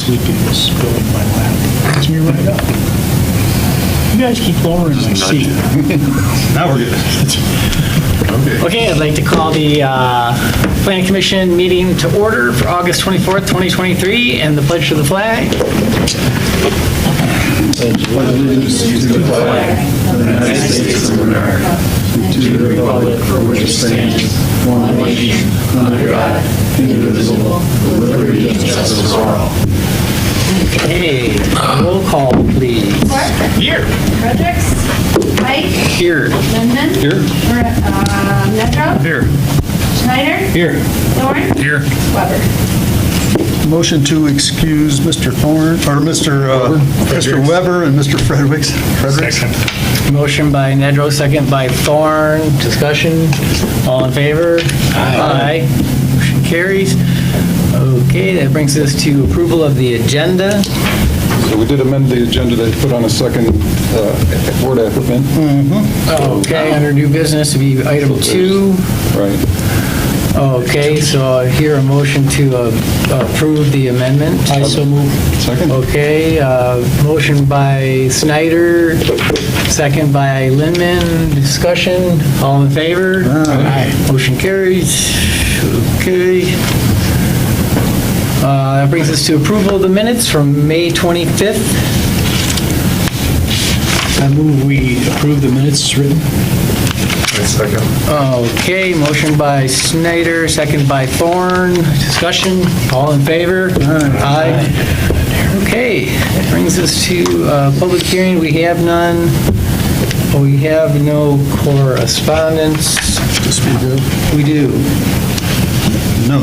sleepy was spilling my lap. It's me right up. You guys keep lowering my seat. Now we're good. Okay, I'd like to call the Planning Commission meeting to order for August 24th, 2023, and the pledge to the flag. Allegiance to the flag of the United States of America, and to the republic for which it stands, one nation, under God, indivisible, with liberty and justice for all. Okay, roll call, please. Clark. Here. Fredericks. Pike. Here. Lindman. Here. Nedrow. Here. Schneider. Here. Thorne. Here. Weber. Motion to excuse Mr. Thorne, or Mr. Weber and Mr. Fredericks. Motion by Nedrow, second by Thorne. Discussion. All in favor? Aye. Motion carries. Okay, that brings us to approval of the agenda. So we did amend the agenda to put on a second word applicant. Okay, under new business to be item 2. Right. Okay, so I hear a motion to approve the amendment. I so move. Second? Okay, motion by Snyder, second by Lindman. Discussion, all in favor? Aye. Motion carries. Okay. That brings us to approval of the minutes from May 25th. I move we approve the minutes as written. Second. Okay, motion by Snyder, second by Thorne. Discussion, all in favor? Aye. Okay, that brings us to public hearing. We have none. We have no correspondence. To speak of. We do. No,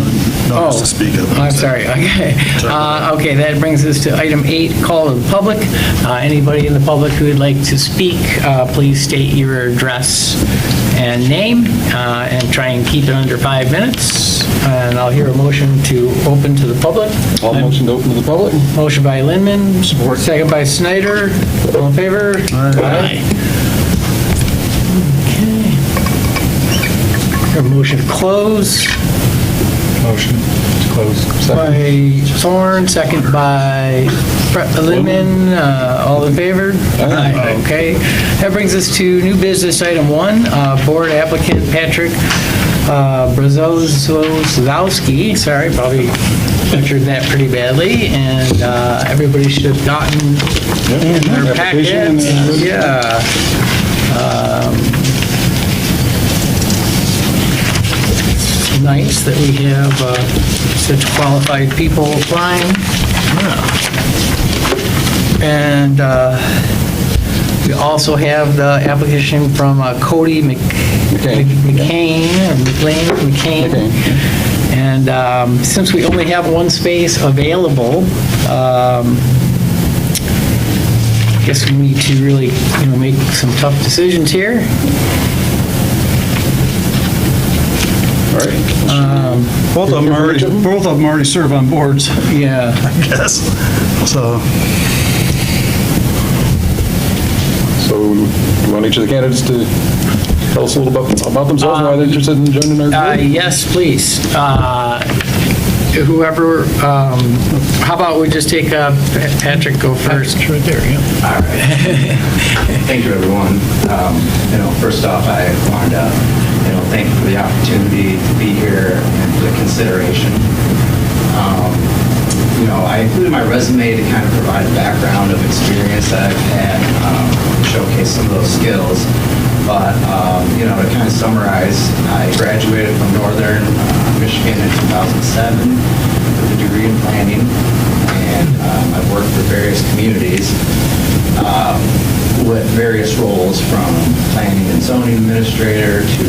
no, Oh, to speak of. I'm sorry, okay. Okay, that brings us to item 8, call of the public. Anybody in the public who would like to speak, please state your address and name, and try and keep it under 5 minutes. And I'll hear a motion to open to the public. All motion to open to the public? Motion by Lindman. Support. Second by Snyder. All in favor? Aye. Okay. A motion to close. Motion to close. By Thorne, second by Lindman. All in favor? Aye. Okay. That brings us to new business item 1, board applicant Patrick Brzozowski. Sorry, probably butchered that pretty badly, and everybody should have gotten in their Application packets. and- Yeah. Nice that we have such qualified people applying. And we also have the application from Cody McCain. And since we only have one space available, I guess we need to really, make some tough decisions here. All right. Both of them already serve on boards, Yeah. I guess. So, So you want each of the candidates to tell us a little about themselves and why they're interested in joining our group? Yes, please. Whoever, how about we just take Patrick go first? it's right there, yeah. All right. Thank you, everyone. First off, I wanted to, thank you for the opportunity to be here and for the consideration. I included my resume to kind of provide a background of experience that I've had, showcase some of those skills. But, to kind of summarize, I graduated from Northern Michigan in 2007 with a degree in planning, and I've worked for various communities with various roles, from planning and zoning administrator to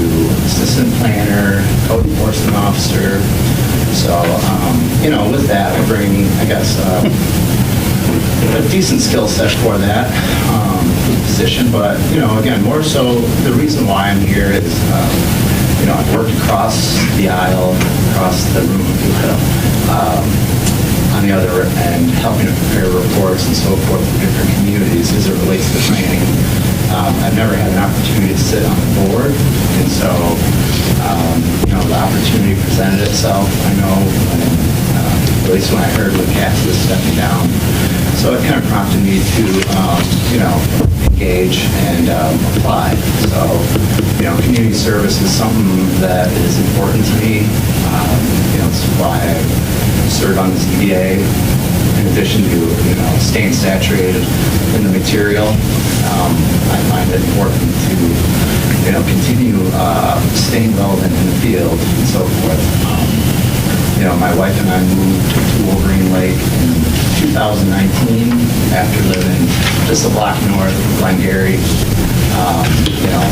assistant planner, code enforcement officer. So, with that, I bring, I guess, a decent skill set for that position. But, again, more so, the reason why I'm here is, I've worked across the aisle, across the room, if you will, on the other end, helping to prepare reports and so forth for different communities as it relates to planning. I've never had an opportunity to sit on the board, and so, the opportunity presented itself. I know when at least when I heard when Kathy was stepping down. So it kind of prompted me to, engage and apply. So, community service is something that is important to me. It's why I serve on the ZBA. In addition to, staying saturated in the material, I find it important to, continue staying relevant in the field and so forth. My wife and I moved to Wolverine Lake in 2019 after living just a block north of Glengarry,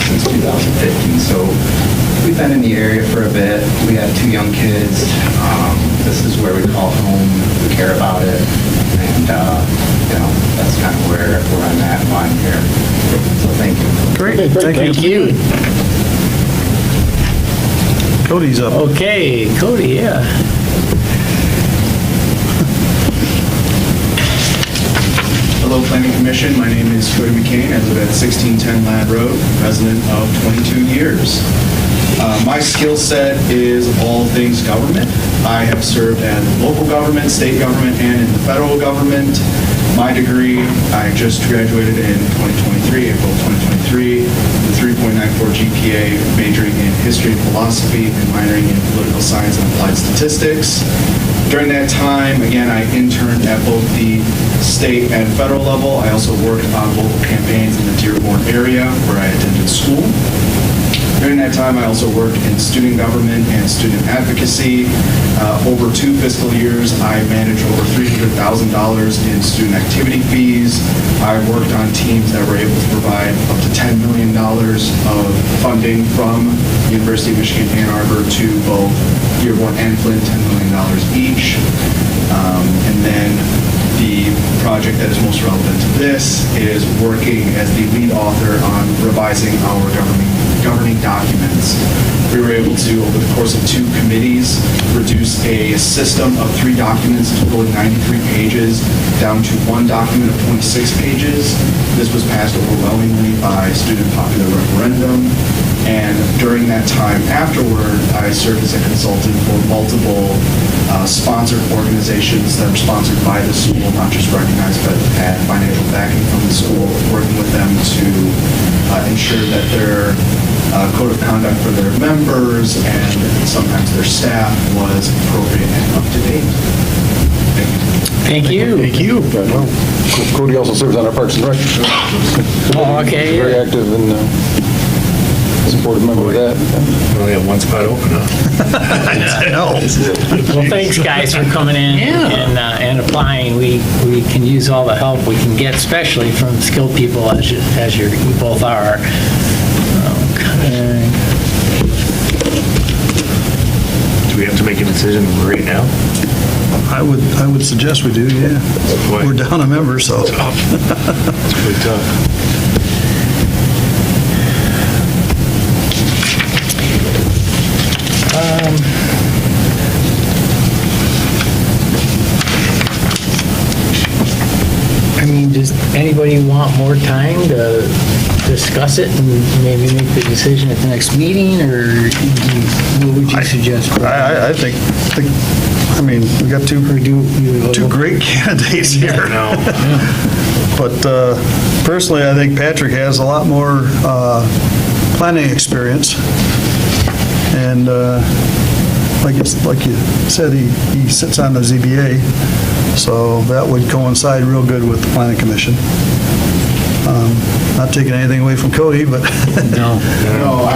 since 2015. So we've been in the area for a bit. We have 2 young kids. This is where we call home. We care about it. And, that's kind of where I'm at and why I'm here. So thank you. Great, thank you. Cody's up. Okay, Cody, yeah. Hello, Planning Commission. My name is Cody McCain. I live at 1610 Ladd Road, resident of 22 years. My skill set is all things government. I have served at local government, state government, and in the federal government. My degree, I just graduated in 2023, April 2023, with 3.94 GPA, majoring in history and philosophy and minoring in political science and applied statistics. During that time, again, I interned at both the state and federal level. I also worked on local campaigns in the Dearborn area where I attended school. During that time, I also worked in student government and student advocacy. Over 2 fiscal years, I managed over $300,000 in student activity fees. I worked on teams that were able to provide up to $10 million of funding from University of Michigan Ann Arbor to both Dearborn and Flint, $10 million each. And then the project that is most relevant to this is working as the lead author on revising our governing documents. We were able to, over the course of 2 committees, reduce a system of 3 documents totaling 93 pages down to 1 document of 26 pages. This was passed overwhelmingly by student popular referendum. And during that time afterward, I served as a consultant for multiple sponsored organizations that were sponsored by the school, not just recognized, but had financial backing from the school, working with them to ensure that their code of conduct for their members and sometimes their staff was appropriate and up to date. Thank you. Thank you. Cody also serves on our Parks and Rec. Oh, okay. Very active and supportive member of that. We only have 1 spot open, huh? I know. Well, thanks, guys, for coming in and applying. We can use all the help we can get, especially from skilled people as you both are. Okay. Do we have to make a decision right now? I would suggest we do, yeah. Why? We're down a member, so. It's pretty tough. Does anybody want more time to discuss it and maybe make the decision at the next meeting, or what would you suggest? I think, we got 2 great candidates here. No. But personally, I think Patrick has a lot more planning experience. And like you said, he sits on the ZBA, so that would coincide real good with the Planning Commission. Not taking anything away from Cody, but No.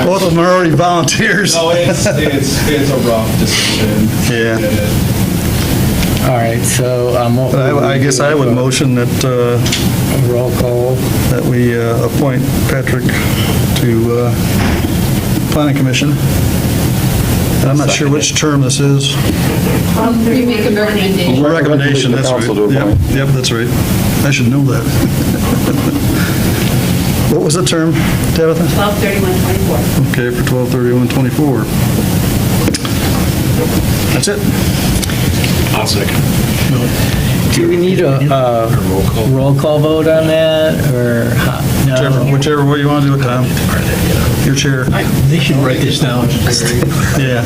both of them are already volunteers. No, it's a rough decision. Yeah. All right, so what But would we I guess do? I would motion that Roll call. that we appoint Patrick to Planning Commission. And I'm not sure which term this is. You make a recommendation. Recommendation, The that's right. council to Yep, appoint. Yep, that's right. I should know that. What was the term, Tabitha? 12/31/24. Okay, for 12/31/24. That's it. I'll second. Do we need a roll call vote on that, or no? Whichever way you want to do it, Tom. Your chair. They should write this down. Yeah.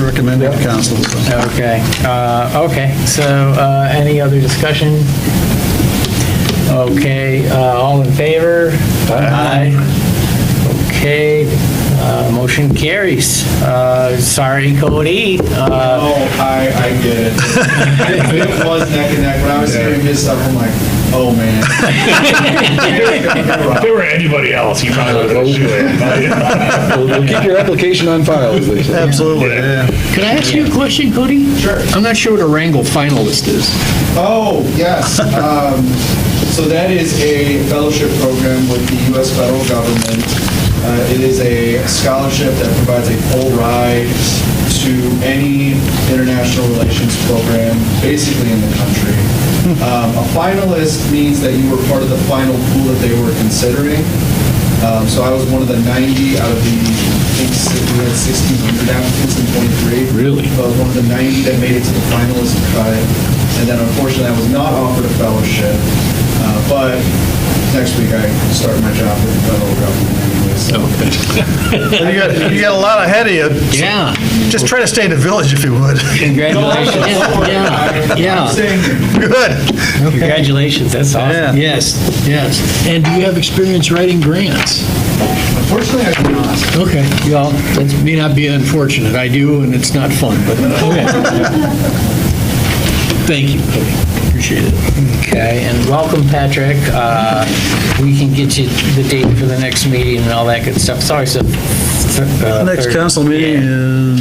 recommending to council. Okay, so any other discussion? Okay, all in favor? Aye. Okay, motion carries. Sorry, Cody. Oh, I get it. It was neck and neck. When I was hearing this stuff, I'm like, oh, man. If it were anybody else, you probably would have voted. We'll keep your application on file, as they say. Absolutely, yeah. Can I ask you a question, Cody? Sure. I'm not sure what a Wrangle finalist is. Oh, yes. So that is a fellowship program with the U.S. federal government. It is a scholarship that provides a full ride to any international relations program, basically in the country. A finalist means that you were part of the final pool that they were considering. So I was one of the 90 out of the, I think we had 1,600 applicants in 23. Really? So I was one of the 90 that made it to the finalist cut. And then unfortunately, I was not offered a fellowship. But next week, I start my job with the federal government anyway, so. You got a lot ahead of you. Yeah. Just try to stay in the village if you would. Congratulations. Yeah. I'm saying, Good. Congratulations, that's awesome. Yeah. Yes. And do you have experience writing grants? unfortunately, I do not. Okay. Well, that may not be unfortunate. I do, and it's not fun, but okay. Thank you, Cody. Appreciate it. Okay, and welcome, Patrick. We can get you the date for the next meeting and all that good stuff. Sorry, so. Next council meeting is,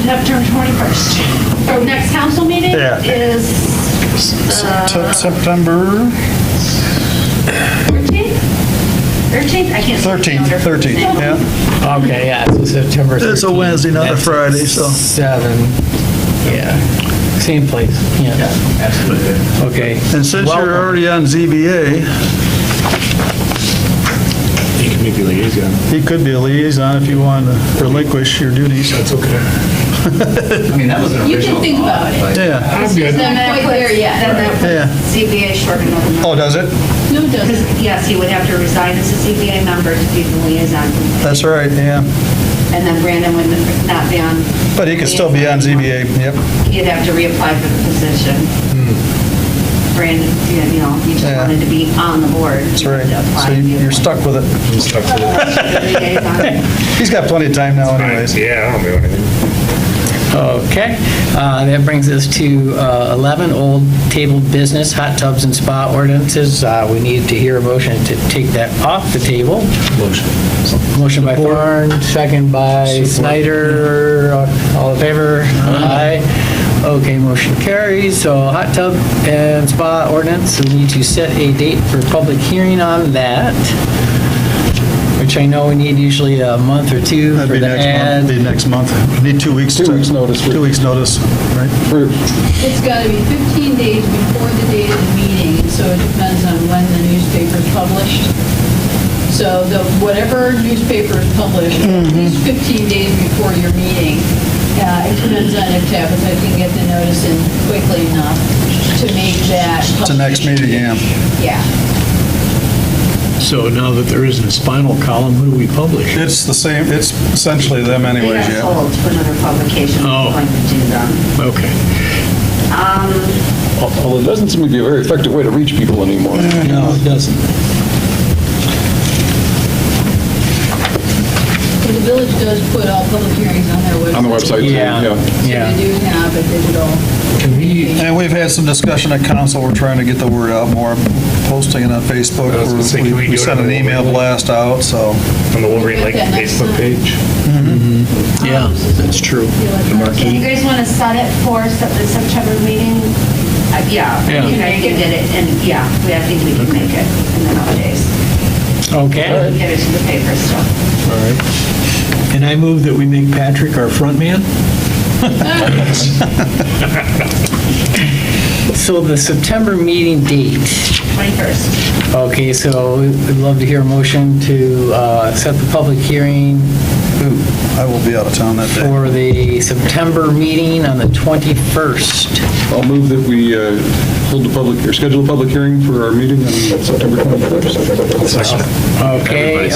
September 21st. So next council meeting Yeah. is September 13th? 13th? I can't. see the 13th, calendar. 13th, yeah. Okay, yeah, so September 13th. It's a Wednesday, not a That's Friday, so. 7, yeah, same place, yeah. Absolutely. Okay. And since you're Welcome. already on ZBA, You can make the liaison. he could be a liaison if you want to relinquish your duties. That's okay. I mean, that was an You original can think thought, about it. but- Yeah, I'm good. Then that quite there yet. Then yeah. that CBA short enough. Oh, does it? No, it doesn't. Yes, he would have to resign as a CBA member to be the liaison. That's right, yeah. And then Brandon would not be on. But he could still be on ZBA, yep. He'd have to reapply for the position. Brandon, you know, he just Yeah. wanted to be on the board. That's right. So you're stuck with it. I'm stuck with it. He's got plenty of time now anyways. Yeah, I don't do anything. Okay, that brings us to 11, old table business, hot tubs and spa ordinances. We need to hear a motion to take that off the table. Motion by Thorne, second by Snyder. All in favor? Aye. Okay, motion carries. So hot tub and spa ordinance, we need to set a date for public hearing on that, which I know we need usually a month or two That'd for be the next month. ad. Be next month. Need 2 weeks. 2 weeks notice. 2 weeks notice, right? It's got to be 15 days before the date of the meeting, and so it depends on when the newspaper's published. So whatever newspaper is published, at least 15 days before your meeting, it depends on if Tabitha can get the notice in quickly enough to make that. To next meeting, yeah. Yeah. So now that there isn't a spinal column, who do we publish? It's the same, it's essentially them They anyways, got yeah. sold to another publication. Oh. Going to do them. Okay. Although it doesn't seem to be a very effective way to reach people anymore. No, it doesn't. So the village does put all public hearings on their website. On the website, too, Yeah. yeah. So Yeah. they do have a digital. And we've had some discussion at council, we're trying to get the word out more, posting it on Facebook. I was gonna say, can we do We it sent on an the email Wolverine? blast out, so. On the Wolverine Lake Okay, next Facebook time. page. Yeah, that's true. Do you guys want to set it for the September meeting? Yeah, Yeah. you guys can get it, and yeah, I think we can make it in the nowadays. Okay. Get it to the paper still. All right. And I move that we make Patrick our front man? So the September meeting date, 21st. okay, so we'd love to hear a motion to set the public hearing I will be out of town that day. for the September meeting on the 21st. I'll move that we hold the public, or schedule a public hearing for our meeting on September 21st. Okay,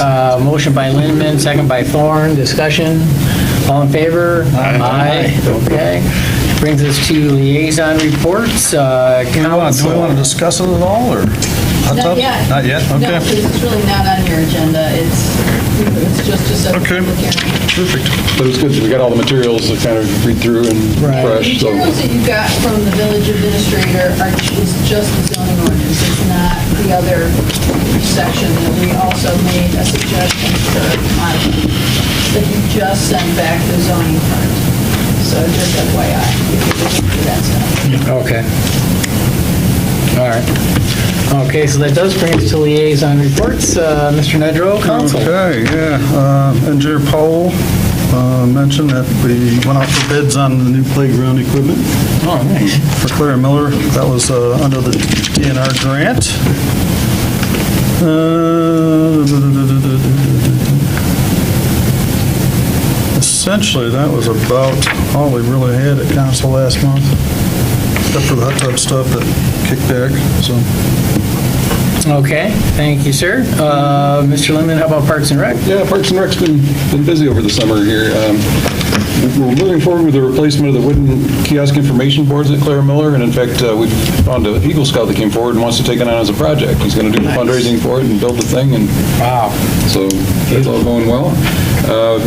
motion by Lindeman, second by Thorne, discussion. All in favor? Aye. Okay. Brings us to liaison reports. Do we want to Council. discuss it at all, or? Hot Not tub? yet. Not yet, No, okay. because it's really not on your agenda. It's just a separate Okay. public hearing. Perfect. But it's good, we got all the materials to kind of read through and Right. The refresh, so. materials that you got from the village administrator is just the zoning ordinance, it's not the other section that we also made a suggestion for modifying, that you just send back the zoning part. So just FYI, if you're looking for that stuff. Okay. All right. Okay, so that does bring us to liaison reports. Mr. Nedrow, Council. Okay, yeah. Engineer Powell mentioned that we went out for bids on the new playground equipment Oh, nice. for Claire Miller. That was under the DNR grant. Essentially, that was about all we really had at council last month, except for the hot tub stuff that kicked back, so. Okay, thank you, sir. Mr. Lemon, how about Parks and Rec? Yeah, Parks and Rec's been busy over the summer here. We're moving forward with the replacement of the wooden kiosk information boards at Clara Miller, and in fact, we found an Eagle Scout that came forward and wants to take it on as a project. He's going to do the fundraising for it and build the thing, and Wow. so that's all going well.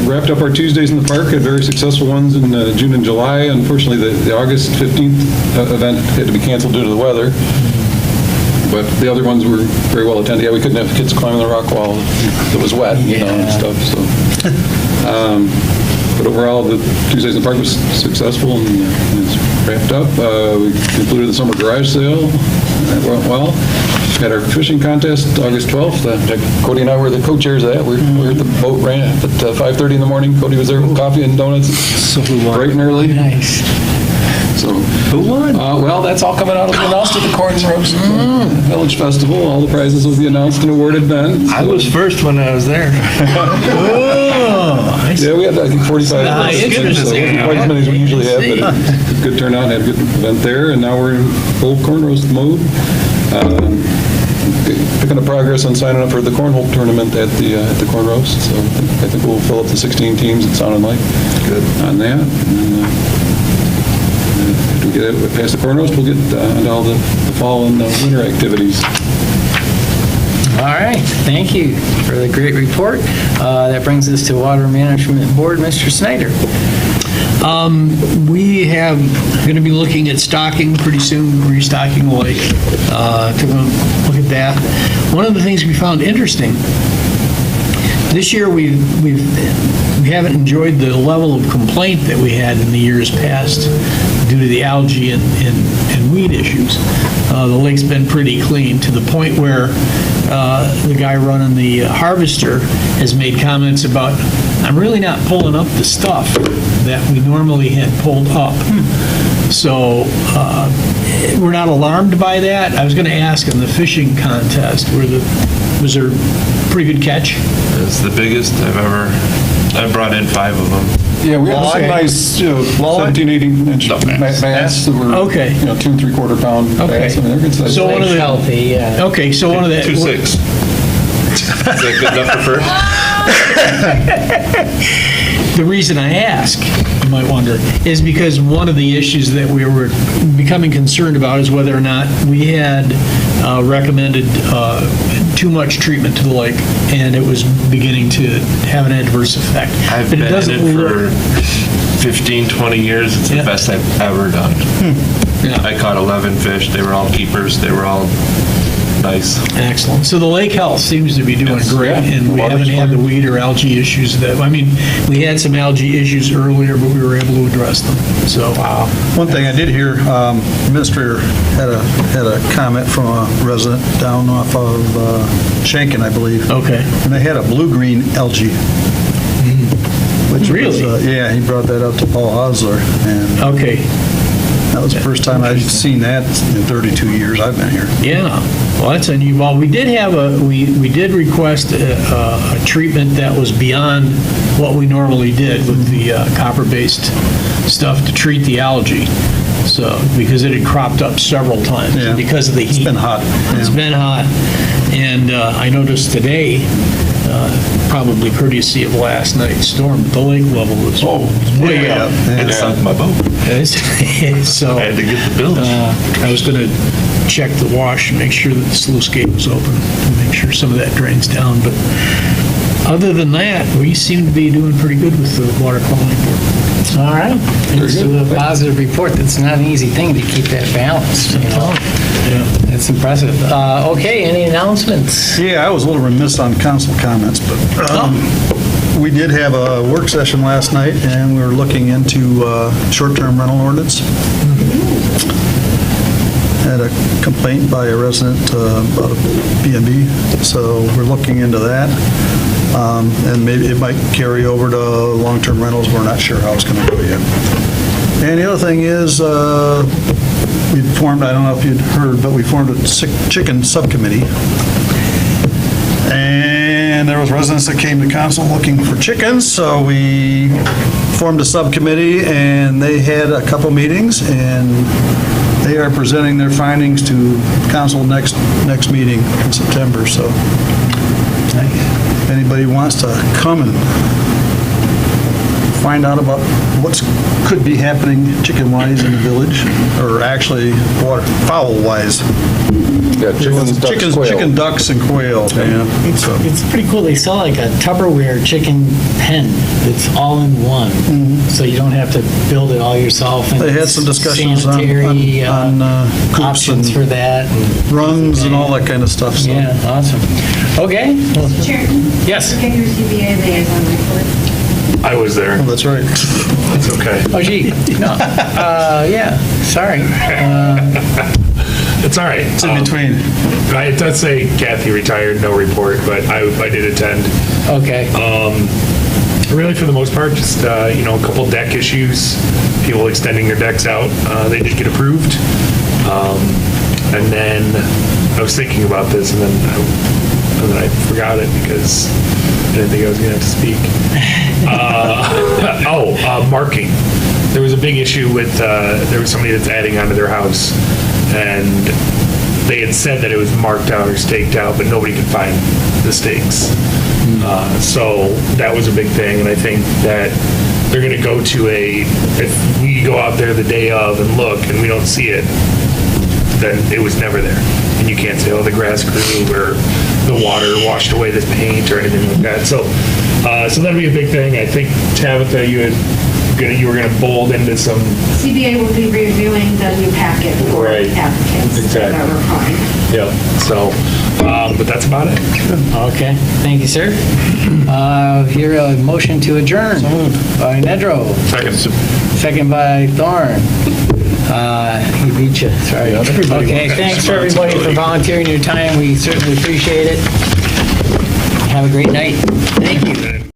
Wrapped up our Tuesdays in the park, had very successful ones in June and July. Unfortunately, the August 15th event had to be canceled due to the weather. But the other ones were very well attended. Yeah, we couldn't have kids climbing the rock wall. It was wet, you know, and stuff, so. But overall, the Tuesdays in the Park was successful and it's wrapped up. We concluded the summer garage sale. That went well. Had our fishing contest August 12th. Cody and I were the co-chairs of that. We were at the boat ramp at 5:30 in the morning. Cody was there with coffee and donuts. Bright and early. Nice. So, who won? Well, that's all coming out of the announced at the Cornrows Village Festival. All the prizes will be announced and awarded then. I was first when I was there. Oh, Yeah, we had, I think, 45. Interesting. So it wasn't quite as many as we usually have, but it was a good turnout, had a good event there, and now we're in full cornrows mode. Picking up progress on signing up for the cornhole tournament at the cornrows, so I think we'll fill up the 16 teams, it sounded like. Good. On that. And, after we get past the cornrows, we'll get into all the fall and winter activities. All right, thank you for the great report. That brings us to Water Management Board, Mr. Snyder. We have, going to be looking at stocking pretty soon, restocking the lake. Took a look at that. One of the things we found interesting, this year we haven't enjoyed the level of complaint that we had in the years past due to the algae and weed issues. The lake's been pretty clean to the point where the guy running the harvester has made comments about, I'm really not pulling up the stuff that we normally had pulled up. So we're not alarmed by that. I was going to ask in the fishing contest, was there a pretty good catch? It's the biggest I brought in 5 of them. Yeah, we had some Okay. nice, 17, 18-inch No, bass. bass that were, Okay. 2 3/4 pound Okay. bass. I mean, they're good size. So one of the- Healthy, yeah. Okay, so one of the... 2.6. Is that good enough for first? The reason I ask, you might wonder, is because one of the issues that we were becoming concerned about is whether or not we had recommended too much treatment to the lake, and it was beginning to have an adverse effect. I've But been in doesn't it look- for 15, 20 years. It's Yeah. the best I've ever done. Yeah. I caught 11 fish. They were all keepers. They were all nice. Excellent. So the lake health seems to be doing Yes. great, Yeah. and we Water's haven't had the fine. weed or algae issues that, I mean, we had some algae issues earlier, but we were able to address them. So, One thing I did hear, Administrator had a comment from a resident down off of Shankin, I believe. okay. And they had a blue-green algae. Which was, Really? yeah, he brought that up to Paul Osler, and Okay. that was the first time I've seen that in 32 years I've been here. Yeah, well, that's unusual. Well, we did have we did request a treatment that was beyond what we normally did with the copper-based stuff to treat the algae. So, because it had cropped up several times because of the heat. It's been hot. It's yeah. been hot. And I noticed today, probably courtesy of last night's storm, but the lake level is way up. It sunk my boat. So I had to get the bills. I was going to check the wash and make sure that the sluice gate was open, to make sure some of that drains down. But other than that, we seem to be doing pretty good with the water quality board. All right. Thanks for the positive report. That's not an easy thing to keep that balance, you know? Yeah. It's impressive. Okay, any announcements? Yeah, I was a little remiss on council comments, but we did have a work session last night, and we were looking into short-term rental ordinance. Had a complaint by a resident about a B&B, so we're looking into that. And maybe it might carry over to long-term rentals. We're not sure how it's going to go yet. And the other thing is, we formed, I don't know if you'd heard, but we formed a chicken subcommittee. And there was residents that came to council looking for chickens, so we formed a subcommittee, and they had a couple meetings, and they are presenting their findings to council next meeting in September, so if anybody wants to come and find out about what could be happening chicken-wise in the village, or actually fowl-wise. Yeah, chickens, quail. Chicken, ducks, and quail, yeah. So, It's pretty cool. They sell like a Tupperware chicken pen that's all in one. So you don't have to build it all yourself. And They had some discussions on sanitary, coops options and for that. runs and all that kind of stuff, so. Yeah, awesome. Okay. Well, Chairman? yes. Get your CBA liaison report. I was there. Oh, that's right. It's okay. Oh, gee. No. Yeah. Sorry. It's all right. It's in between. It does say Kathy retired, no report, but I did attend. Okay. Really, for the most part, just, a couple deck issues, people extending their decks out. They did get approved. And then I was thinking about this, and then I forgot it because I didn't think I was going to have to speak. Marking. There was a big issue with, there was somebody that's adding onto their house, and they had said that it was marked out or staked out, but nobody could find the stakes. So that was a big thing, and I think that they're going to go to if we go out there the day of and look and we don't see it, then it was never there. And you can't say, oh, the grass grew or the water washed away this paint or anything like that. So that'd be a big thing. I think, Tabitha, you were going to bold into some... CBA will be reviewing the new packet for Right. applicants that Exactly. are applying. Yep. So, but that's about it. Okay. Thank you, sir. Here, a motion to adjourn by Nedrow. Second by Thorne. He beat you. Sorry. Okay. Thanks for everybody for volunteering your time. We certainly appreciate it. Have a great night. Thank you.